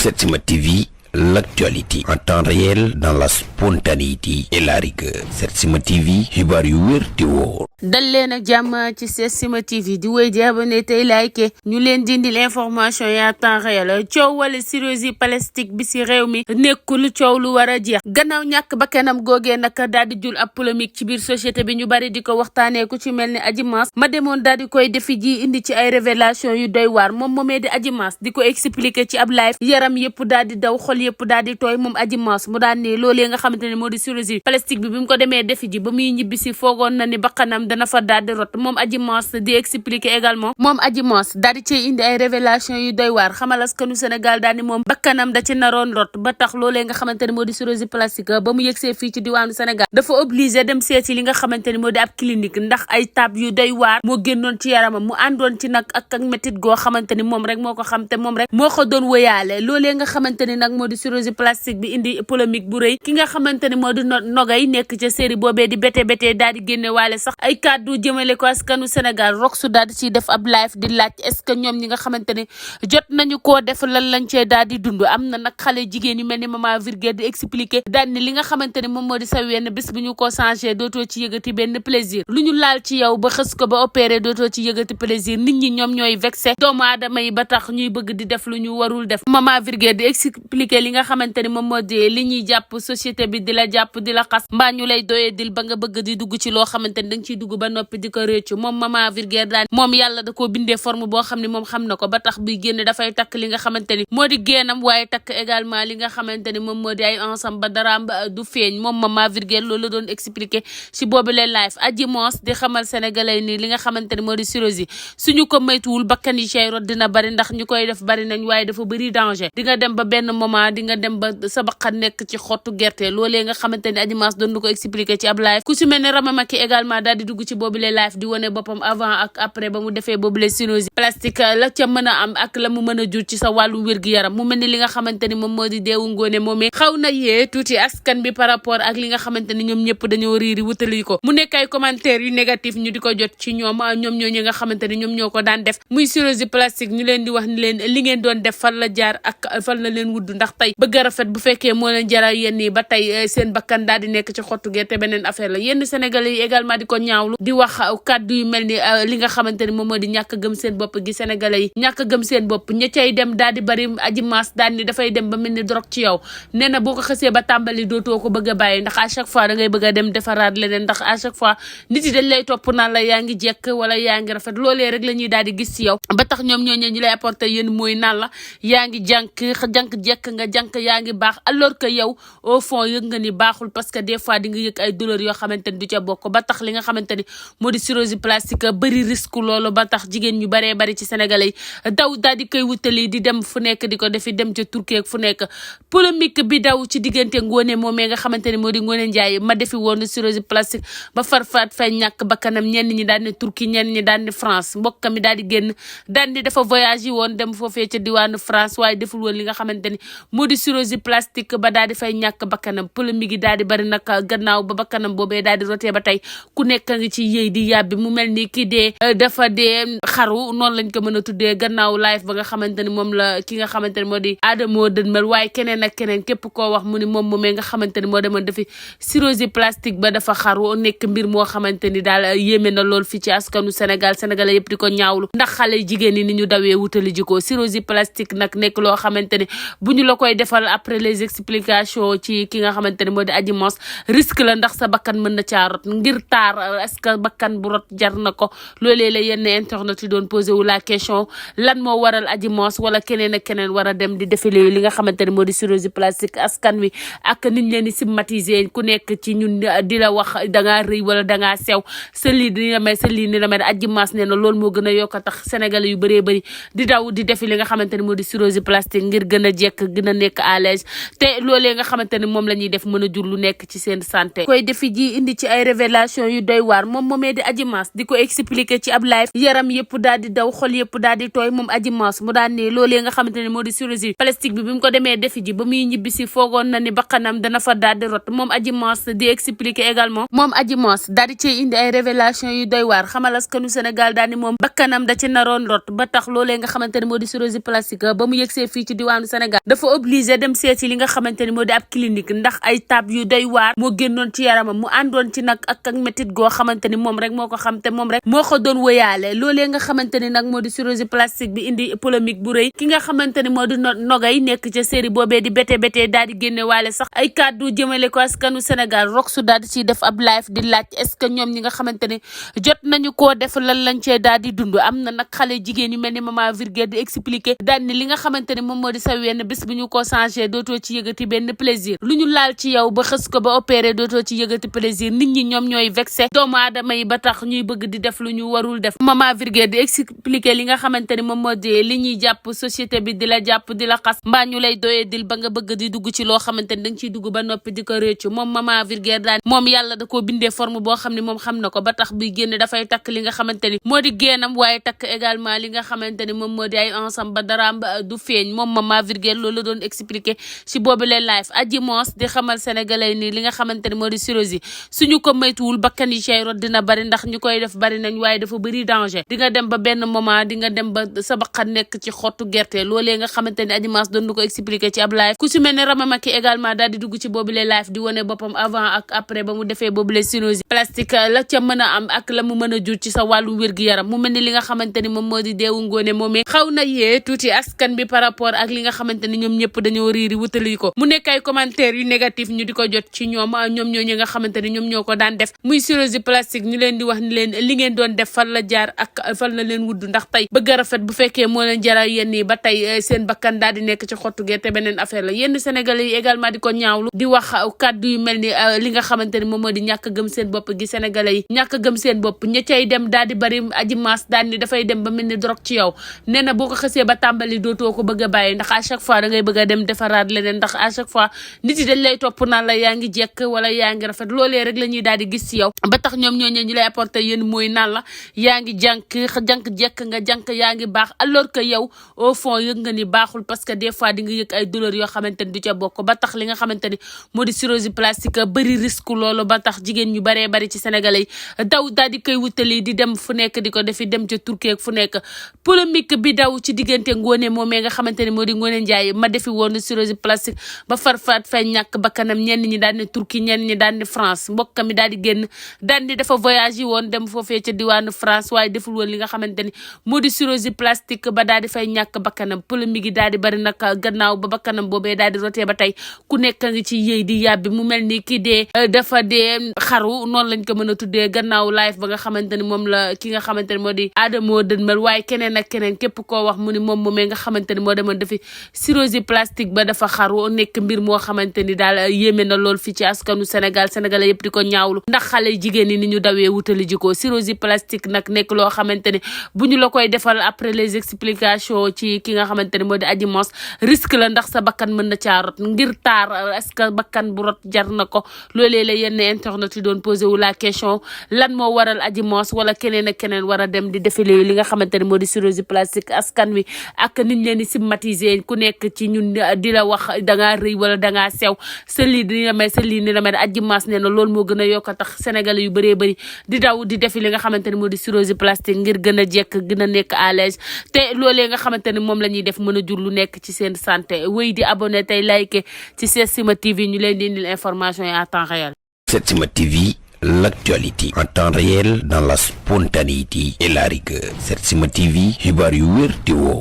Setsima TV, l'actualité en temps réel dans la spontanéité et la rigueur. Setsima TV, xibaar yu wér te wóor. dal leen ak jàmm ci Setsima TV di wéy di abonné tey like ñu leen dindil information yi en temps réel. coow wala cirrhosie plastique bi si réew mi nekkul coow lu war a jeex gannaaw ñàkk bakkanam googee nag daal di jul ab polémique ci biir société bi ñu bari di ko waxtaanee ku ci mel ni Adji Mass ma demoon daal di koy defi ji indi ci ay révélation yu doy waar moom moomee di Adji Mass di ko expliquer ci ab live yaram yëpp daal di daw xol yëpp daal di tooy moom Adji Mass mu daan ne loolee nga xamante ne moo di cirrhosie plastique bi mu ko demee defi ji ba muy ñibbi si foogoon na ni bakkanam dana fa daal di rot moom Adji Mass di expliquer également moom Adji Mass daal di cay indi ay révélation yu doy waar xamal askanu Sénégal daal ni moom bakkanam da ci naroon rot ba tax loolee nga xamante ne moo di cirrhosie plastique ba mu yegsee fii ci diwaanu Sénégal dafa obligé dem seeti li nga xamante ne moo di ab clinique ndax ay tab yu doy waar moo génnoon ci yaramam mu àndoon ci nag ak métit goo xamante ni moom rek moo ko xam te moom rek moo ko doon wëyaale loolee nga xamante ni nag moo di cirrhosie plastique bi indi polémique bu rëy ki nga xamante ni moo di nogay nekk ca série boobee di bété daal di génne waale sax ay kàddu jëmale ko askanu Sénégal Roxu daal di ciy def ab live di laaj est-ce que ñoom ñi nga xamante ni jot nañu koo def lan lañ cee daal di dund am na nag xale jigéen yu mel ni Maman Virgile di expliquer daal ni li nga xamante ni moom moo di sa wenn bés bu ñu ko changé dootoo ci yëgati benn plaisir lu ñu laal ci yow ba xës ko ba opéré dootoo ci yëgati plaisir nit ñi ñoom ñooy vexé doomu aadama yi ba tax ñuy bëgg di def lu ñu warul def Maman Virgile di expliquer li nga xamante ni moom moo di li ñuy jàpp société bi di la jàpp di la xas mbaa ñu lay doyee dil ba nga bëgg di dugg ci loo xamante ni danga ciy dugg ba noppi di ko réccu moom Maman Virgile daan moom yàlla da koo bindee forme boo xam ne moom xam na ko ba tax buy génn dafay takk li nga xamante ni moo di génnam waaye takk également li nga xamante ni moom moo di ay ensemble ba daraam du feeñ moom Maman Virgile loolu la doon expliquer si boobu leen live Adji Mass di xamal sénégalais ni li nga xamante ni moo di cirrhosie suñu ko moytuwul bakkan yi cay rot dina bari ndax ñu koy def bari nañ waaye dafa bëri danger di nga dem ba benn moment di nga dem ba sa bakkan nekk ci xottu gerte loolee nga xamante ni Adji Mass doon du ko expliquer ci ab live ku si mel ne Rama Maki également daal di dugg ci boobu leen live di wane boppam avant ak après ba mu defee boobu leen cirrhosie plastique la ca mën a am ak la mu mën a jur ci sa wàllu wér-gi-yaram mu mel ni li nga xamante ni moom moo di deewu ngoone moomee xaw na yee tuuti askan bi par rapport ak li nga xamante ni ñoom ñëpp dañoo riiri wutali ko mu nekk ay commentaires yu négatif ñu di ko jot ci ñoom ñoo ñi nga xamante ni ñoom ñoo ko daan def muy cirrhosie plastique ñu leen di wax ni leen li ngeen doon def fan la jaar ak fan la leen wudd ndax tey bëgg a rafet bu fekkee moo leen jaral yenn yi ba tey seen bakkan daal di nekk ci xottu gerte beneen affaire la yenn sénégalais yi également di ko ñaawlu di wax kàddu yu mel ni li nga xamante ni moom moo di ñàkk gëm seen bopp gi sénégalais yi ñàkk gëm seen bopp ña cay dem daal di bari Adji Mass daal ni dafay dem ba mel ni drogue ci yow nee na boo ko xësee ba tàmbali dootoo ko bëgg a bàyyi ndax à chaque fois da ngay bëgg a dem defaraat leneen ndax à chaque fois nit yi dañ lay topp naan la yaa ngi jekk wala yaa ngi rafet loolee rek la ñuy daal di gis ci yow ba tax ñoom ñooñu ñu lay apporter yéen mooy naan la yaa ngi jànk jekk nga jànk yaa ngi baax alors que yow au fond yëg nga ni baaxul parce que des fois di nga yëg ay douleur yoo xamante ni du ca bokk ba tax li nga xamante ni moo di cirrhosie plastique bëri risque loolu ba tax jigéen ñu baree bari ci sénégalais yi daw daal di koy wutali di dem fu nekk di ko defi dem ca Turquie fu nekk polémique bi daw ci diggante Ngoné moomee nga xamante ni moo di Ngoné Ndiaye ma defi woon cirrhosie plastique ba farfaat fay ñàkk bakkanam ñenn ñi daal ne Turquie ñenn ñi daal ne France mbokkam mi daal di génn daal di dafa voyage yi woon dem foofee ca diwaanu France waaye deful woon li nga xamante ni moo di cirrhosie plastique ba daal di fay ñàkk bakkanam polémique yi daal di bari nag gannaaw ba bakkanam boobee daal di rotee ba tey ku nekk ngi ci yëy di yàbbi mu mel ni ki dee dafa dee xaru noonu lañ ko mën a tuddee gannaaw live ba nga xamante ni moom la ki nga xamante ni moo di Adamo dënmal waaye keneen ak keneen képp koo wax mu ni moom moomee nga xamante ni moo demoon defi cirrhosie plastique ba dafa xaru nekk mbir moo xamante ni daal yéeme na lool fii ci askanu Sénégal sénégalais yëpp di ko ñaawlu ndax xale jigéen ñi ni ñu dawee wutali ji ko cirrhosie plastique nag nekk loo xamante ni bu ñu la koy defal après les explications ci ki nga xamante ni moo di Adji Mass risque la ndax sa bakkan mën na caa rot ngir taar est-ce que bakkan bu rot jar na ko loolee la yenn internet yi doon posé wu la question lan moo waral Adji Mass wala keneen ak keneen war a dem di défilé li nga xamante ni moo di cirrhosie plastique askan wi ak niñ leen di stigmatiser ku nekk ci ñun di la wax dangaa rëy wala dangaa sew sa lii ni la may sa lii ni la may Adji Mass nee na loolu moo gën a yokk a tax sénégalais yu bëree bëri di daw di defi li nga xamante ni moo di cirrhosie plastique ngir gën a jekk gën a nekk à l'aise te loolee nga xamante ni moom la ñuy def mën a jur lu nekk ci seen santé koy defi ji indi ci ay révélation yu doy waar moom moomee di Adji Mass di ko expliquer ci ab live yaram yëpp daal di daw xol yëpp daal di tooy moom Adji Mass mu daan ne loolee nga xamante ni moo di chirurgie plastique bi mu ko demee defi ji ba muy ñibbisi foogoon na ni bakkanam dana fa daal di rot moom Adji Mass di expliquer également moom Adji Mass daal di ciy indi ay révélation yu doy waar xamal askanu Sénégal daal ni moom bakkanam da ci naroon rot ba tax loolee nga xamante ni moo di chirurgie plastique ba mu yegsee fii ci diwaanu Sénégal dafa obligé dem seeti li nga xamante ni moo di ab clinique ndax ay tab yu doy waar moo génnoon ci yaramam mu àndoon ci nag ak métit goo xamante ni moom rek moo ko xam te moom rek moo ko doon wëyaale loolee nga xamante ni nag moo di chirurgie plastique bi indi polémique bu rëy ki nga xamante ni moo di nogay nekk ca série boobee di bété daal di génne waale sax ay kàddu jëmale ko askanu Sénégal Roxu daal di ciy def ab live di laaj est-ce que ñoom ñi nga xamante ni jot nañu koo def lan lañ cee daal di dund am na nag xale jigéen yu mel ni Maman Virgile di expliquer daal ni li nga xamante ni moom moo di sa wenn bés bu ñu ko changé dootoo ci yëgati benn plaisir lu ñu laal ci yow ba xës ko ba opéré dootoo ci yëgati plaisir nit ñi ñoom ñooy vexé doomu aadama yi ba tax ñuy bëgg di def lu ñu warul def Maman Virgile di expliquer li nga xamante ni moom moo di li ñuy jàpp société bi di la jàpp di la xas mbaa ñu lay doyee dil ba nga bëgg di dugg ci loo xamante ni da nga ciy dugg ba noppi di ko réccu moom Maman Virgile daan moom yàlla da koo bindee forme boo xam ne moom xam na ko ba tax buy génn dafay takk li nga xamante ni moo di génnam waaye takk également li nga xamante ni moom moo di ay ensemble ba daraam du feeñ moom Maman Virgile loolu la doon expliquer si boobu leen live Adji Mass di xamal sénégalais ni li nga xamante ni moo di chirurgie suñu ko moytuwul bakkan yi cay rot dina bari ndax ñu koy def bari nañ waaye dafa bëri danger di nga dem ba benn moment di nga dem ba sa bakkan nekk ci xottu gerte loolee nga xamante ni Adji Mass doon ko expliquer ci ab live ku si mel ne Rama Maki également daal di dugg ci boobu leen live di wane boppam avant ak après ba mu defee boobu leen chirurgie plastique la ca mën a am ak la mu mën a jur ci sa wàllu wér-gu-yaram mu mel ni li nga xamante ni moom moo di deewu ngoone moomee xaw na yee tuuti askan bi par rapport ak li nga xamante ni ñoom ñëpp dañoo riiri wutali ko mu nekk ay commentaires yu négatif ñu di ko jot ci ñoom ñoo ñi nga xamante ni ñoom ñoo ko daan def muy chirurgie plastique ñu leen di wax ni leen li ngeen doon def fan la jaar ak fan la leen wudd ndax tey bëgg a rafet bu fekkee moo leen jaral yenn yi ba tey seen bakkan daal di nekk ci xottu gerte beneen affaire la yenn sénégalais yi également di ko ñaawlu di wax kàddu yu mel ni li nga xamante ni moom moo di ñàkk gëm seen bopp gi sénégalais yi ñàkk gëm seen bopp ña cay dem daal di bari Adji Mass daal ni dafay dem ba mel ni drogue ci yow nee na boo ko xësee ba tàmbali dootoo ko bëgg a bàyyi ndax à chaque fois da ngay bëgg a dem defaraat leneen ndax à chaque fois nit yi dañ lay topp naan la yaa ngi jekk wala yaa ngi rafet loolee rek la ñuy daal di gis ci yow ba tax ñoom ñooñu ñu lay apporter yéen mooy naan la yaa ngi jànk jekk nga jànk yaa ngi baax alors que yow au fond yëg nga ni baaxul parce que des fois di nga yëg ay douleur yoo xamante ni du ca bokk ba tax li nga xamante ni moo di chirurgie plastique bëri risque loolu ba tax jigéen ñu baree bari ci sénégalais yi daw daal di koy wutali di dem fu nekk di ko defi dem ca Turquie fu nekk polémique bi daw ci diggante Ngoné moomee nga xamante ni moo di Ngoné Ndiaye ma defi woon chirurgie plastique ba farfaat fay ñàkk bakkanam ñenn ñi daan ne Turquie ñenn ñi daan ne France mbokkam mi daal di génn daan di dafa voyage yi woon dem foofee ca diwaanu France waaye deful woon li nga xamante ni moo di chirurgie plastique ba daal di fay ñàkk bakkanam polémique yi daal di bari nag gannaaw ba bakkanam boobee daal di rotee ba tey ku nekk ngi ci yëy di yàbbi mu mel ni ki dee dafa dee xaru noonu lañ ko mën a tuddee gannaaw live ba nga xamante ni moom la ki nga xamante ni moo di Adamo dënmal waaye keneen ak keneen képp koo wax mu ni moom moomee nga xamante ni moo demoon defi chirurgie plastique ba dafa xaru nekk mbir moo xamante ni daal yéeme na lool fii ci askanu Sénégalais yëpp di ko ñaawlu ndax xale jigéen ñi ni ñu dawee wutali jiko chirurgie plastique nag nekk loo xamante ni bu ñu la koy defal après les explications ci ki nga xamante ni moo di Adji Mass risque la ndax sa bakkan mën na caa rot ngir taar est-ce que bakkan bu rot jar na ko loolee la yenn internet yi doon posé wu la question lan moo waral Adji Mass wala keneen ak keneen war a dem di défilé li nga xamante ni moo di chirurgie plastique askan wi ak niñ leen di stigmatiser ku nekk ci ñun di la wax dangaa rëy wala dangaa sew sa lii dina may sa lii ni la may Adji Mass nee na loolu moo gën a yokk a tax sénégalais yu bëree bëri di daw di defi li nga xamante ni moo di chirurgie plastique ngir gën a jekk gën a nekk à l'aise te loolee nga xamante ni moom la ñuy def mën a jur lu nekk ci seen santé wéy di abonné tey like ci Setsima TV ñu leen di indil information yi à temps réel. Setsima TV, l'actualité en temps réel dans la spontanéité et la rigueur. Setsima TV, xibaar yu wér te woo